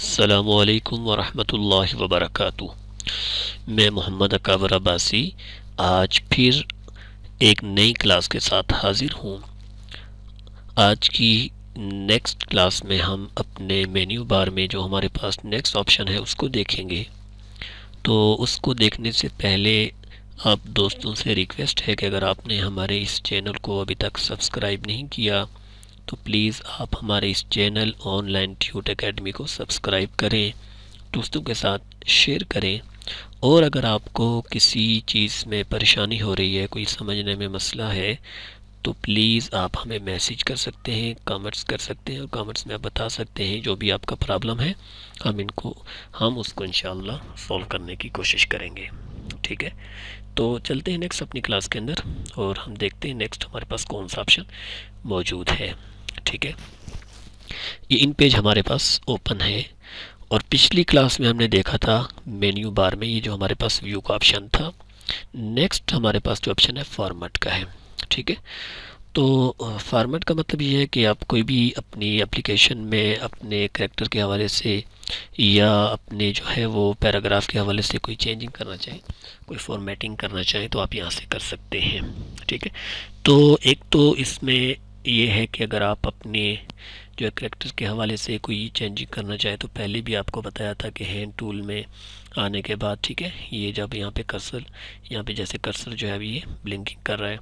अस्सलामुअलैकुम वरहमतुल्लाहि वबरकातुह। मैं मोहम्मद अकाबर अब्बासी आज फिर एक नई क्लास के साथ हाज़िर हूँ। आज की नेक्स्ट क्लास में हम अपने मेन्यू बार में जो हमारे पास नेक्स्ट ऑप्शन है उसको देखेंगे। तो उसको देखने से पहले आप दोस्तों से रिक्वेस्ट है कि अगर आपने हमारे इस चैनल को अभी तक सब्सक्राइब नहीं किया तो प्लीज़ आप हमारे इस चैनल ऑनलाइन ट्यूट एकेडमी को सब्सक्राइब करें, दोस्तों के साथ शेयर करें। और अगर आपको किसी चीज़ में परेशानी हो रही है, कोई समझने में मसला है, तो प्लीज़ आप हमें मैसेज कर सकते हैं, कमेंट्स कर सकते हैं और कमेंट्स में आप बता सकते हैं जो भी आपका प्रॉब्लम है। हम उसको इंशाअल्लाह सॉल्व करने की कोशिश करेंगे। ठीक है, तो चलते हैं नेक्स्ट अपनी क्लास के अंदर और हम देखते हैं नेक्स्ट हमारे पास कौन सा ऑप्शन मौजूद है। ठीक है, ये इन पेज हमारे पास ओपन है और पिछली क्लास में हमने देखा था मेन्यू बार में ये जो हमारे पास व्यू का ऑप्शन था। नेक्स्ट हमारे पास जो ऑप्शन है फॉर्मेट का है। ठीक है, तो फॉर्मेट का मतलब ये है कि आप कोई भी अपनी एप्लीकेशन में अपने कैरेक्टर के हवाले से या अपने जो है वो पैराग्राफ के हवाले से कोई चेंजिंग करना चाहें, कोई फॉर्मेटिंग करना चाहें तो आप यहाँ से कर सकते हैं। ठीक है, तो एक तो इसमें ये है कि अगर आप अपने जो है कैरेक्टर के हवाले से कोई चेंजिंग करना चाहे तो पहले भी आपको बताया था कि हैंड टूल में आने के बाद, ठीक है, ये जब यहाँ पे कर्सर, यहाँ पे जैसे कर्सर जो है अभी ये ब्लिंकिंग कर रहा है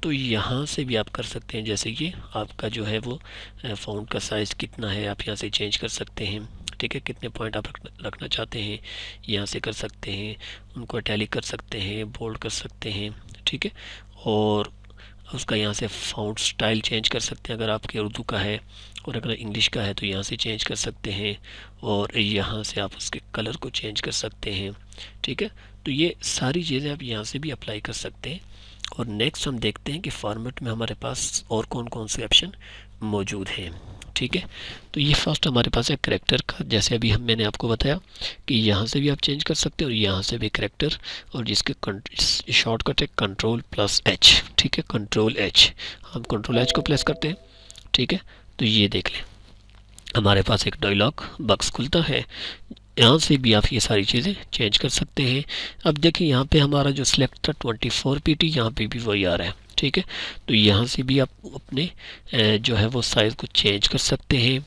तो यहाँ से भी आप कर सकते हैं। जैसे कि आपका जो है वो फ़ॉन्ट का साइज़ कितना है आप यहाँ से चेंज कर सकते हैं। ठीक है, कितने पॉइंट आप रखना चाहते हैं यहाँ से कर सकते हैं, उनको इटैलिक कर सकते हैं, बोल्ड कर सकते हैं। ठीक है, और उसका यहाँ से फ़ॉन्ट स्टाइल चेंज कर सकते हैं अगर आपके उर्दू का है, और अगर इंग्लिश का है तो यहाँ से चेंज कर सकते हैं, और यहाँ से आप उसके कलर को चेंज कर सकते हैं। ठीक है, तो ये सारी चीज़ें आप यहाँ से भी अप्लाई कर सकते हैं। और नेक्स्ट हम देखते हैं कि फॉर्मेट में हमारे पास और कौन कौन से ऑप्शन मौजूद हैं। ठीक है, तो ये फर्स्ट हमारे पास है करेक्टर का। जैसे अभी मैंने आपको बताया कि यहाँ से भी आप चेंज कर सकते हैं और यहाँ से भी करेक्टर, और जिसके शॉर्टकट है Ctrl+H। ठीक है, Ctrl+H, हम Ctrl+H को प्रेस करते हैं। ठीक है, तो ये देख लें हमारे पास एक डायलॉग बॉक्स खुलता है। यहाँ से भी आप ये सारी चीज़ें चेंज कर सकते हैं। अब देखिए यहाँ पे हमारा जो सिलेक्ट था 24 PT, यहाँ पे भी वही आ रहा है। ठीक है, तो यहाँ से भी आप अपने जो है वो साइज़ को चेंज कर सकते हैं,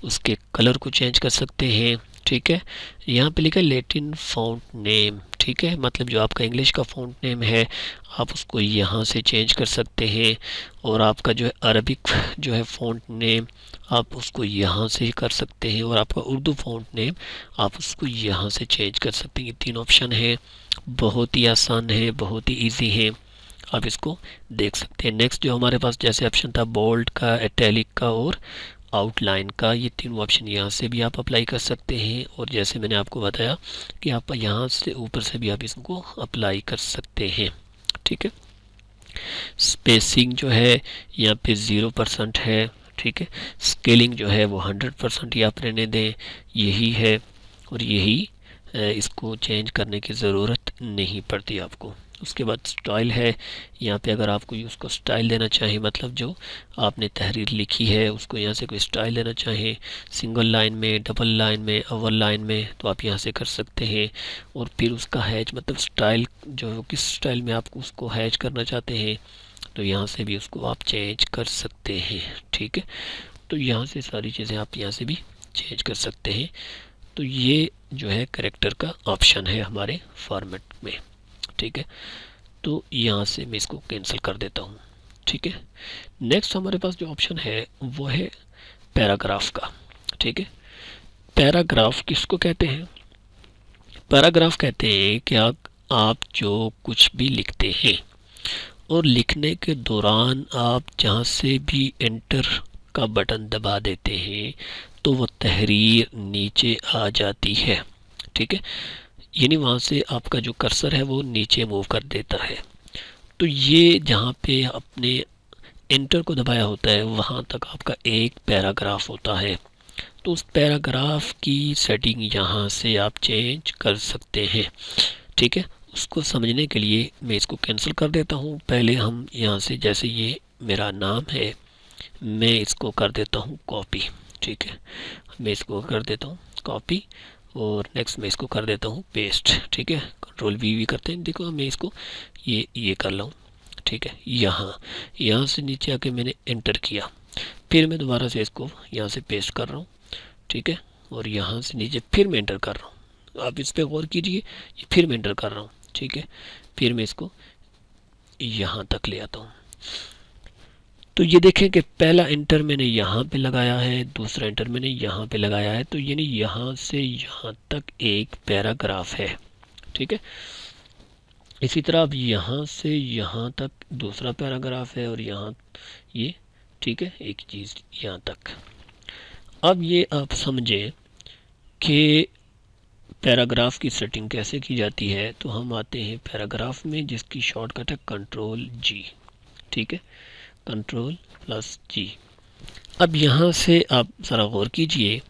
उसके कलर को चेंज कर सकते हैं। ठीक है, यहाँ पे लिखा है लैटिन फ़ॉन्ट नेम। ठीक है, मतलब जो आपका इंग्लिश का फ़ॉन्ट नेम है आप उसको यहाँ से चेंज कर सकते हैं, और आपका जो है अरबिक जो है फ़ॉन्ट नेम आप उसको यहाँ से कर सकते हैं, और आपका उर्दू फ़ॉन्ट नेम आप उसको यहाँ से चेंज कर सकते हैं। ये तीन ऑप्शन है, बहुत ही आसान है, बहुत ही ईजी है, आप इसको देख सकते हैं। नेक्स्ट जो हमारे पास जैसे ऑप्शन था बोल्ड का, इटैलिक का और आउटलाइन का, ये तीनों ऑप्शन यहाँ से भी आप अप्लाई कर सकते हैं। और जैसे मैंने आपको बताया कि आप यहाँ से ऊपर से भी आप इसको अप्लाई कर सकते हैं। ठीक है, स्पेसिंग जो है यहाँ पे 0% है। ठीक है, स्केलिंग जो है वो 100% ही आप रहने दें, यही है, और यही इसको चेंज करने की ज़रूरत नहीं पड़ती आपको। उसके बाद स्टाइल है, यहाँ पे अगर आपको उसको स्टाइल देना चाहें, मतलब जो आपने तहरीर लिखी है उसको यहाँ से कोई स्टाइल देना चाहें, सिंगल लाइन में, डबल लाइन में, ओवल लाइन में, तो आप यहाँ से कर सकते हैं। और फिर उसका हैच, मतलब स्टाइल जो किस स्टाइल में आप उसको हैच करना चाहते हैं तो यहाँ से भी उसको आप चेंज कर सकते हैं। ठीक है, तो यहाँ से सारी चीज़ें आप यहाँ से भी चेंज कर सकते हैं। तो ये जो है करेक्टर का ऑप्शन है हमारे फॉर्मेट में। ठीक है, तो यहाँ से मैं इसको कैंसिल कर देता हूँ। ठीक है, नेक्स्ट हमारे पास जो ऑप्शन है वो है पैराग्राफ का। ठीक है, पैराग्राफ किसको कहते हैं? पैराग्राफ कहते हैं कि आप जो कुछ भी लिखते हैं और लिखने के दौरान आप जहाँ से भी एंटर का बटन दबा देते हैं तो वो तहरीर नीचे आ जाती है। ठीक है, यानी वहाँ से आपका जो कर्सर है वो नीचे मूव कर देता है। तो ये जहाँ पे अपने एंटर को दबाया होता है वहाँ तक आपका एक पैराग्राफ होता है। तो उस पैराग्राफ की सेटिंग यहाँ से आप चेंज कर सकते हैं। ठीक है, उसको समझने के लिए मैं इसको कैंसिल कर देता हूँ। पहले हम यहाँ से, जैसे ये मेरा नाम है, मैं इसको कर देता हूँ कॉपी। ठीक है, मैं इसको कर देता हूँ कॉपी और नेक्स्ट मैं इसको कर देता हूँ पेस्ट। ठीक है, कंट्रोल वी करते हैं। देखो मैं इसको ये कर लूँ। ठीक है, यहाँ से नीचे आके मैंने एंटर किया, फिर मैं दोबारा से इसको यहाँ से पेस्ट कर रहा हूँ। ठीक है, और यहाँ से नीचे फिर मैं एंटर कर रहा हूँ। आप इस पर गौर कीजिए, फिर मैं एंटर कर रहा हूँ। ठीक है, फिर मैं इसको यहाँ तक ले आता हूँ। तो ये देखें कि पहला एंटर मैंने यहाँ पे लगाया है, दूसरा एंटर मैंने यहाँ पे लगाया है, तो यानी यहाँ से यहाँ तक एक पैराग्राफ है। ठीक है, इसी तरह अब यहाँ से यहाँ तक दूसरा पैराग्राफ है और यहाँ ये, ठीक है, एक चीज़ यहाँ तक। अब ये आप समझें कि पैराग्राफ की सेटिंग कैसे की जाती है। तो हम आते हैं पैराग्राफ में, जिसकी शॉर्टकट है कंट्रोल जी। ठीक है, कंट्रोल प्लस जी। अब यहाँ से आप ज़रा गौर कीजिए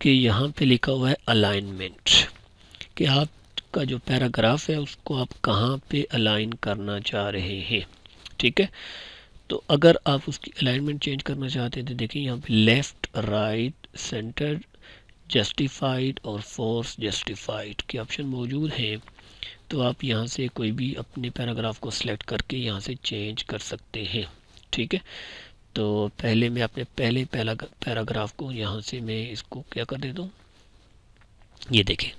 कि यहाँ पे लिखा हुआ है अलाइनमेंट, कि आपका जो पैराग्राफ है उसको आप कहाँ पे अलाइन करना चाह रहे हैं। ठीक है, तो अगर आप उसकी अलाइनमेंट चेंज करना चाहते हैं तो देखिए यहाँ पे लेफ़्ट, राइट, सेंटर, जस्टिफाइड और फोर्स जस्टिफाइड के ऑप्शन मौजूद हैं। तो आप यहाँ से कोई भी अपने पैराग्राफ को सिलेक्ट करके यहाँ से चेंज कर सकते हैं। ठीक है, तो पहले मैं अपने पहले पैराग्राफ को यहाँ से मैं इसको क्या कर देता हूँ, ये देखें,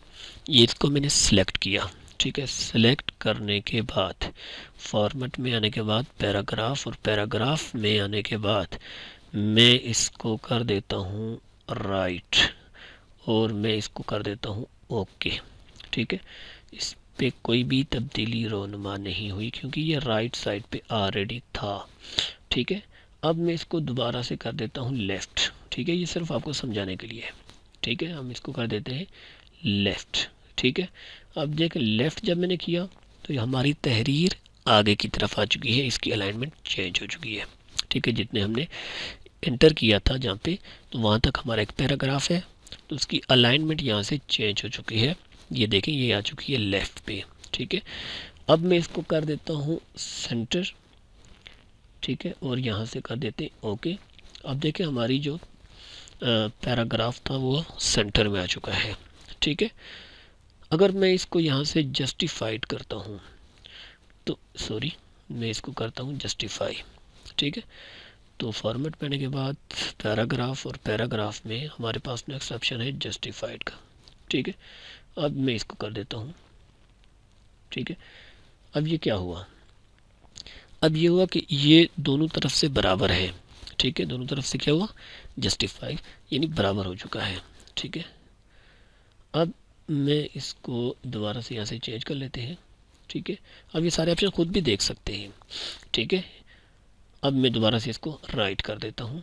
ये इसको मैंने सिलेक्ट किया। ठीक है, सिलेक्ट करने के बाद फॉर्मेट में आने के बाद पैराग्राफ, और पैराग्राफ में आने के बाद मैं इसको कर देता हूँ राइट, और मैं इसको कर देता हूँ ओके। ठीक है, इस पे कोई भी तब्दीली रोनुमा नहीं हुई क्योंकि ये राइट साइड पे ऑलरेडी था। ठीक है, अब मैं इसको दोबारा से कर देता हूँ लेफ़्ट। ठीक है, ये सिर्फ आपको समझाने के लिए है। ठीक है, हम इसको कर देते हैं लेफ़्ट। ठीक है, अब देखें लेफ़्ट जब मैंने किया तो हमारी तहरीर आगे की तरफ आ चुकी है, इसकी अलाइनमेंट चेंज हो चुकी है। ठीक है, जितने हमने एंटर किया था जहाँ पे, तो वहाँ तक हमारा एक पैराग्राफ है, तो उसकी अलाइनमेंट यहाँ से चेंज हो चुकी है। ये देखें, ये आ चुकी है लेफ़्ट पे। ठीक है, अब मैं इसको कर देता हूँ सेंटर। ठीक है, और यहाँ से कर देते हैं ओके। अब देखें हमारी जो पैराग्राफ था वो सेंटर में आ चुका है। ठीक है, अगर मैं इसको यहाँ से जस्टिफाइड करता हूँ तो सॉरी, मैं इसको करता हूँ जस्टिफाई। ठीक है, तो फॉर्मेट में आने के बाद पैराग्राफ, और पैराग्राफ में हमारे पास नेक्स्ट ऑप्शन है जस्टिफाइड का। ठीक है, अब मैं इसको कर देता हूँ। ठीक है, अब ये क्या हुआ, अब ये हुआ कि ये दोनों तरफ से बराबर है। ठीक है, दोनों तरफ से क्या हुआ, जस्टिफाई, यानी बराबर हो चुका है। ठीक है, अब मैं इसको दोबारा से यहाँ से चेंज कर लेते हैं। ठीक है, अब ये सारे ऑप्शन खुद भी देख सकते हैं। ठीक है, अब मैं दोबारा से इसको राइट कर देता हूँ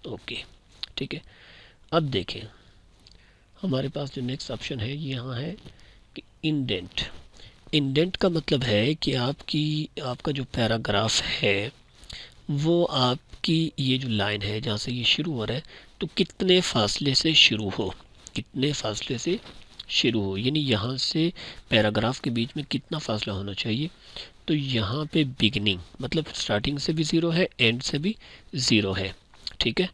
ओके। ठीक है, अब देखें हमारे पास जो नेक्स्ट ऑप्शन है ये यहाँ है कि इंडेंट। इंडेंट का मतलब है कि आपका जो पैराग्राफ है वो आपकी ये जो लाइन है जहाँ से ये शुरू हो रहा है, तो कितने फासले से शुरू हो, कितने फासले से शुरू हो, यानी यहाँ से पैराग्राफ के बीच में कितना फासला होना चाहिए। तो यहाँ पे बिगनिंग मतलब स्टार्टिंग से भी ज़ीरो है, एंड से भी ज़ीरो है। ठीक है,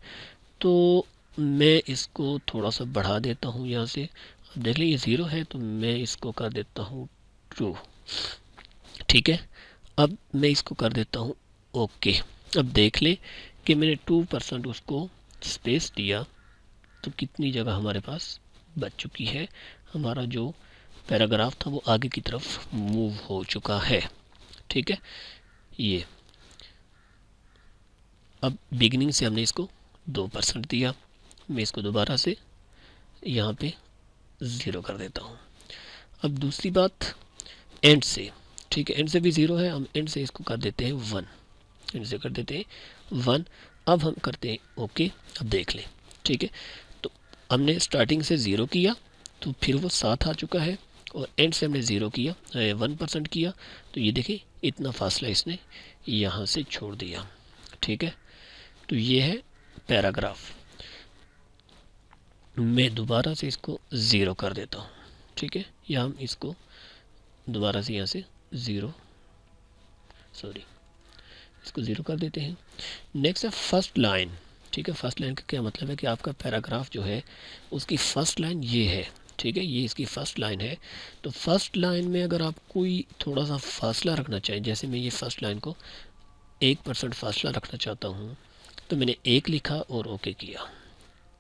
तो मैं इसको थोड़ा सा बढ़ा देता हूँ यहाँ से। अब देख लें ये ज़ीरो है, तो मैं इसको कर देता हूँ ट्रू। ठीक है, अब मैं इसको कर देता हूँ ओके। अब देख लें कि मैंने 2% उसको स्पेस दिया तो कितनी जगह हमारे पास बच चुकी है। हमारा जो पैराग्राफ था वो आगे की तरफ मूव हो चुका है। ठीक है, ये अब बिगिनिंग से हमने इसको 2% दिया, मैं इसको दोबारा से यहाँ पे 0 कर देता हूँ। अब दूसरी बात एंड से, ठीक है, एंड से भी 0 है, हम एंड से इसको कर देते हैं 1, एंड से कर देते हैं 1। अब हम करते हैं ओके। अब देख लें, ठीक है, तो हमने स्टार्टिंग से 0 किया तो फिर वो 7 आ चुका है, और एंड से हमने 0 किया 1% किया, तो ये देखिए इतना फासला इसने यहाँ से छोड़ दिया। ठीक है, तो ये है पैराग्राफ। मैं दोबारा से इसको 0 कर देता हूँ। ठीक है, या हम इसको दोबारा से यहाँ से 0 इसको 0 कर देते हैं। नेक्स्ट है फर्स्ट लाइन। ठीक है, फर्स्ट लाइन का क्या मतलब है कि आपका पैराग्राफ जो है उसकी फ़र्स्ट लाइन ये है। ठीक है, ये इसकी फ़र्स्ट लाइन है। तो फर्स्ट लाइन में अगर आप कोई थोड़ा सा फासला रखना चाहें, जैसे मैं ये फर्स्ट लाइन को 1% फासला रखना चाहता हूँ, तो मैंने 1 लिखा और ओके किया।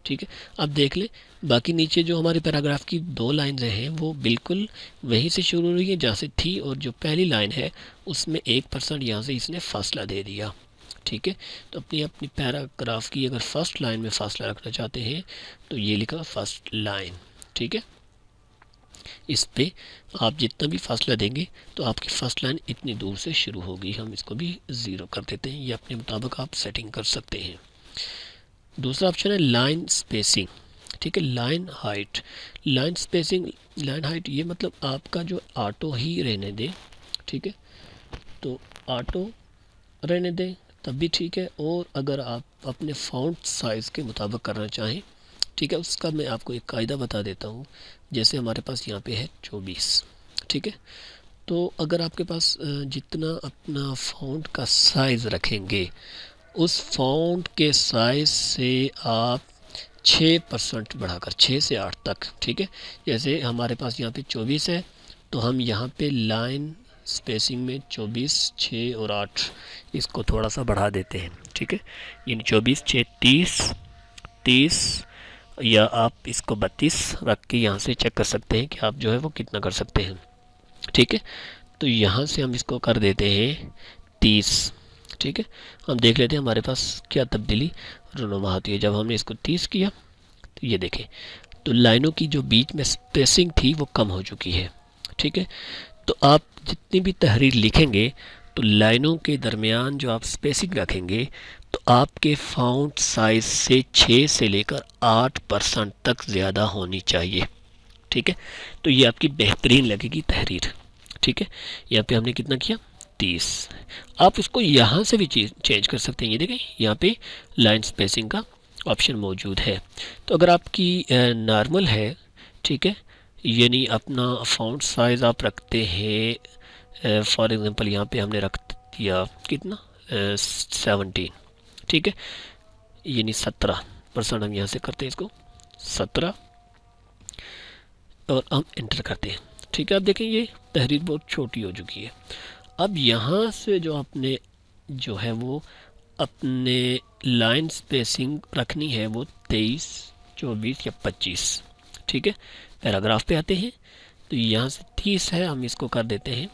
ठीक है, अब देख लें बाकी नीचे जो हमारे पैराग्राफ की 2 लाइन्स हैं वो बिल्कुल वहीं से शुरू हो रही है जहाँ से थी, और जो पहली लाइन है उसमें 1% यहाँ से इसने फासला दे दिया। ठीक है, तो अपनी अपनी पैराग्राफ की अगर फर्स्ट लाइन में फासला रखना चाहते हैं तो ये लिखा फर्स्ट लाइन। ठीक है, इस पे आप जितना भी फासला देंगे तो आपकी फर्स्ट लाइन इतनी दूर से शुरू होगी। हम इसको भी 0 कर देते हैं, ये अपने मुताबिक आप सेटिंग कर सकते हैं। दूसरा ऑप्शन है लाइन स्पेसिंग। ठीक है, line height. Line spacing, line height ये मतलब आपका जो ऑटो ही रहने दें। ठीक है, तो ऑटो रहने दें तब भी ठीक है, और अगर आप अपने फ़ॉन्ट साइज़ के मुताबिक करना चाहें, ठीक है, उसका मैं आपको एक कायदा बता देता हूँ। जैसे हमारे पास यहाँ पे है 24। ठीक है, तो अगर आपके पास जितना अपना फ़ॉन्ट का साइज़ रखेंगे उस फ़ॉन्ट के साइज़ से आप 6% बढ़ाकर 6 से 8 तक, ठीक है, जैसे हमारे पास यहाँ पे 24 है तो हम यहाँ पे लाइन स्पेसिंग में 24, 6 और 8 इसको थोड़ा सा बढ़ा देते हैं। ठीक है, यानी 24, 6, 30, या आप इसको 32 रख के यहाँ से चेक कर सकते हैं कि आप जो है वो कितना कर सकते हैं। ठीक है, तो यहाँ से हम इसको कर देते हैं 30। ठीक है, हम देख लेते हैं हमारे पास क्या तब्दीली रुनुमा होती है जब हमने इसको 30 किया। तो ये देखें, तो लाइनों की जो बीच में स्पेसिंग थी वो कम हो चुकी है। ठीक है, तो आप जितनी भी तहरीर लिखेंगे तो लाइनों के दरमियान जो आप स्पेसिंग रखेंगे तो आपके फ़ॉन्ट साइज़ से 6 से लेकर 8% तक ज़्यादा होनी चाहिए। ठीक है, तो ये आपकी बेहतरीन लगेगी तहरीर। ठीक है, यहाँ पे हमने कितना किया 30। आप इसको यहाँ से भी चेंज कर सकते हैं। ये देखें यहाँ पे लाइन स्पेसिंग का ऑप्शन मौजूद है। तो अगर आपकी नॉर्मल है, ठीक है, यानी अपना फ़ॉन्ट साइज़ आप रखते हैं, फॉर एग्ज़ाम्पल यहाँ पे हमने रख दिया कितना 17। ठीक है, यानी 17% हम यहाँ से करते हैं इसको 17 और हम इंटर करते हैं। ठीक है, आप देखें ये तहरीर बहुत छोटी हो चुकी है। अब यहाँ से जो आपने जो है वो अपने लाइन स्पेसिंग रखनी है वो 23, 24 या 25। ठीक है, पैराग्राफ पे आते हैं तो यहाँ से 30 है, हम इसको कर देते हैं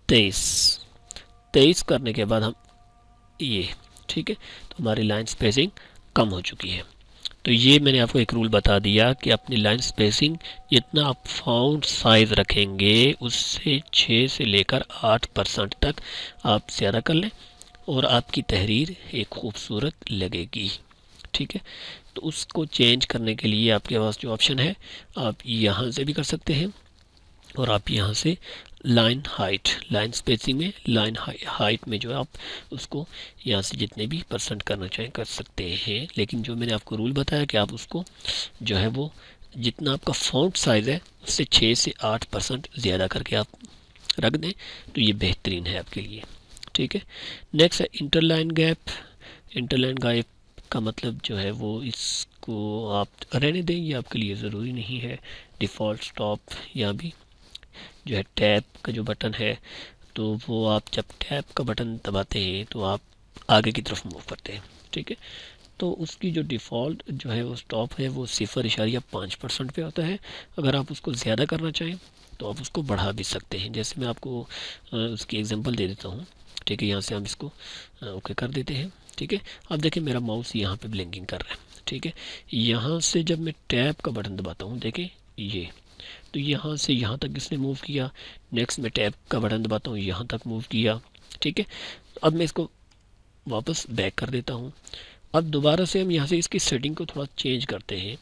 23 करने के बाद हम ये, ठीक है, तो हमारी लाइन स्पेसिंग कम हो चुकी है। तो ये मैंने आपको एक रूल बता दिया कि अपनी लाइन स्पेसिंग जितना आप फ़ॉन्ट साइज़ रखेंगे उससे 6 से लेकर 8% तक आप ज़्यादा कर लें और आपकी तहरीर एक खूबसूरत लगेगी। ठीक है, तो उसको चेंज करने के लिए आपके पास जो ऑप्शन है आप यहाँ से भी कर सकते हैं, और आप यहाँ से लाइन हाइट, लाइन स्पेसिंग में लाइन हाइट में जो है आप उसको यहाँ से जितने भी % करना चाहें कर सकते हैं। लेकिन जो मैंने आपको रूल बताया कि आप उसको जो है वो जितना आपका फ़ॉन्ट साइज़ है उससे 6 से 8% ज़्यादा करके आप रख दें तो ये बेहतरीन है आपके लिए। ठीक है, नेक्स्ट है इंटरलाइन गैप। इंटरलाइन गैप का मतलब जो है वो इसको आप रहने दें, ये आपके लिए ज़रूरी नहीं है। डिफ़ॉल्ट स्टॉप, यहाँ भी जो है टैब का जो बटन है तो वो आप जब टैब का बटन दबाते हैं तो आप आगे की तरफ मूव करते हैं। ठीक है, तो उसकी जो डिफ़ॉल्ट जो है वो स्टॉप है वो 0.5% पे होता है। अगर आप उसको ज़्यादा करना चाहें तो आप उसको बढ़ा भी सकते हैं। जैसे मैं आपको उसकी एग्जांपल दे देता हूँ। ठीक है, यहाँ से हम इसको ओके कर देते हैं। ठीक है, अब देखें मेरा माउस यहाँ पे ब्लिंकिंग कर रहा है। ठीक है, यहाँ से जब मैं टैब का बटन दबाता हूँ, देखें ये, तो यहाँ से यहाँ तक इसने मूव किया। नेक्स्ट मैं टैब का बटन दबाता हूँ, यहाँ तक मूव किया। ठीक है, अब मैं इसको वापस बैक कर देता हूँ। अब दोबारा से हम यहाँ से इसकी सेटिंग को थोड़ा चेंज करते हैं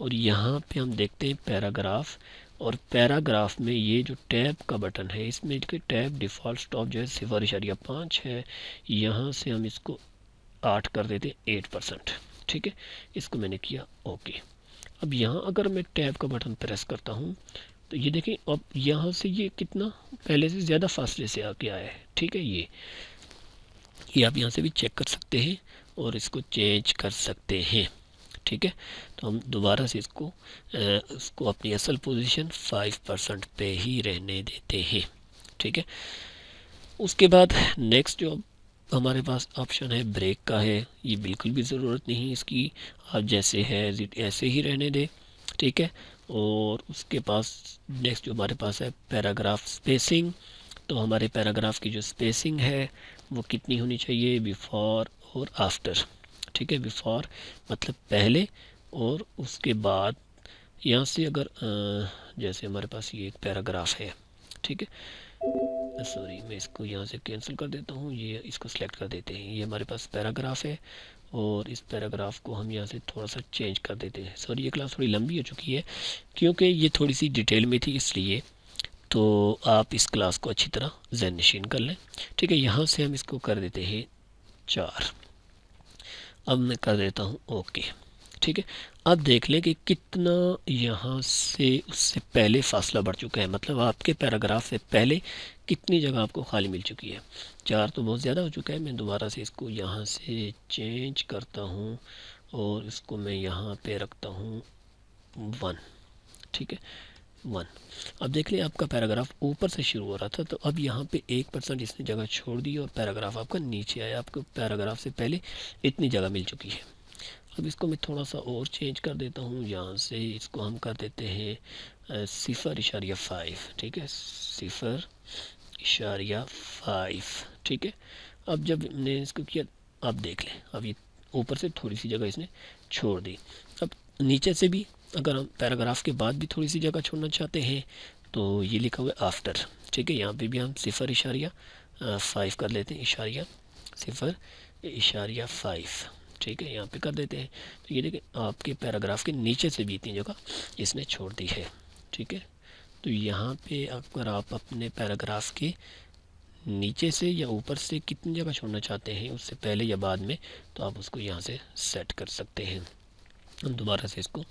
और यहाँ पे हम देखते हैं पैराग्राफ, और पैराग्राफ में ये जो टैब का बटन है इसमें टैब डिफ़ॉल्ट स्टॉप जो है 0.5 है। यहाँ से हम इसको 8 कर देते हैं 8%। ठीक है, इसको मैंने किया ओके। अब यहाँ अगर मैं टैब का बटन प्रेस करता हूँ तो ये देखें अब यहाँ से ये कितना पहले से ज़्यादा फासले से आके आया है। ठीक है, ये आप यहाँ से भी चेक कर सकते हैं और इसको चेंज कर सकते हैं। ठीक है, तो हम दोबारा से इसको अपनी असल पोजीशन 5% पे ही रहने देते हैं। ठीक है, उसके बाद नेक्स्ट जो हमारे पास ऑप्शन है ब्रेक का है, ये बिल्कुल भी ज़रूरत नहीं है इसकी, आप जैसे है ऐसे ही रहने दें। ठीक है, और उसके पास नेक्स्ट जो हमारे पास है पैराग्राफ स्पेसिंग, तो हमारे पैराग्राफ की जो स्पेसिंग है वो कितनी होनी चाहिए, बिफोर और आफ्टर। ठीक है, बिफोर मतलब पहले, और उसके बाद यहाँ से अगर जैसे हमारे पास ये एक पैराग्राफ है। ठीक है, सॉरी मैं इसको यहाँ से कैंसिल कर देता हूँ, ये इसको सिलेक्ट कर देते हैं। ये हमारे पास पैराग्राफ है और इस पैराग्राफ को हम यहाँ से थोड़ा सा चेंज कर देते हैं। सॉरी ये क्लास थोड़ी लंबी हो चुकी है क्योंकि ये थोड़ी सी डिटेल में थी, इसलिए तो आप इस क्लास को अच्छी तरह ज़हन नशीन कर लें। ठीक है, यहाँ से हम इसको कर देते हैं 4। अब मैं कर देता हूँ ओके। ठीक है, अब देख लें कि कितना यहाँ से उससे पहले फासला बढ़ चुका है, मतलब आपके पैराग्राफ से पहले कितनी जगह आपको खाली मिल चुकी है। 4 तो बहुत ज़्यादा हो चुका है। मैं दोबारा से इसको यहाँ से चेंज करता हूँ और इसको मैं यहाँ पे रखता हूँ 1। ठीक है, 1। अब देख लें आपका पैराग्राफ ऊपर से शुरू हो रहा था, तो अब यहाँ पे 1% इसने जगह छोड़ दी और पैराग्राफ आपका नीचे आया। आपको पैराग्राफ से पहले इतनी जगह मिल चुकी है। अब इसको मैं थोड़ा सा और चेंज कर देता हूँ, यहाँ से इसको हम कर देते हैं 0.5। ठीक है, 0.5। ठीक है, अब जब हमने इसको किया, आप देख लें अब ये ऊपर से थोड़ी सी जगह इसने छोड़ दी। अब नीचे से भी अगर हम पैराग्राफ के बाद भी थोड़ी सी जगह छोड़ना चाहते हैं तो ये लिखा हुआ है आफ्टर। ठीक है, यहाँ पे भी हम 0.5 कर लेते हैं, 0.5। ठीक है, यहाँ पे कर देते हैं। तो ये देखें आपके पैराग्राफ के नीचे से भी इतनी जगह इसने छोड़ दी है। ठीक है, तो यहाँ पे अगर आप अपने पैराग्राफ के नीचे से या ऊपर से कितनी जगह छोड़ना चाहते हैं, उससे पहले या बाद में, तो आप उसको यहाँ से सेट कर सकते हैं। हम दोबारा से इसको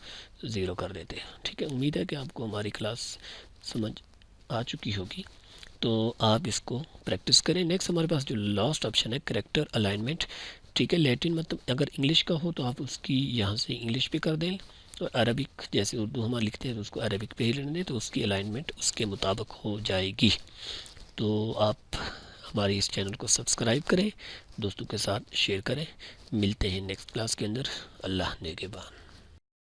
0 कर देते हैं। ठीक है, उम्मीद है कि आपको हमारी क्लास समझ आ चुकी होगी, तो आप इसको प्रैक्टिस करें। नेक्स्ट हमारे पास जो लास्ट ऑप्शन है करेक्टर अलाइनमेंट। ठीक है, लैटिन मतलब अगर इंग्लिश का हो तो आप उसकी यहाँ से इंग्लिश पे कर दें, और अरबिक जैसे उर्दू हम लिखते हैं तो उसको अरबिक पे ही रहने दें, तो उसकी अलाइनमेंट उसके मुताबिक हो जाएगी। तो आप हमारे इस चैनल को सब्सक्राइब करें, दोस्तों के साथ शेयर करें। मिलते हैं नेक्स्ट क्लास के अंदर। अल्लाह नेगेबान।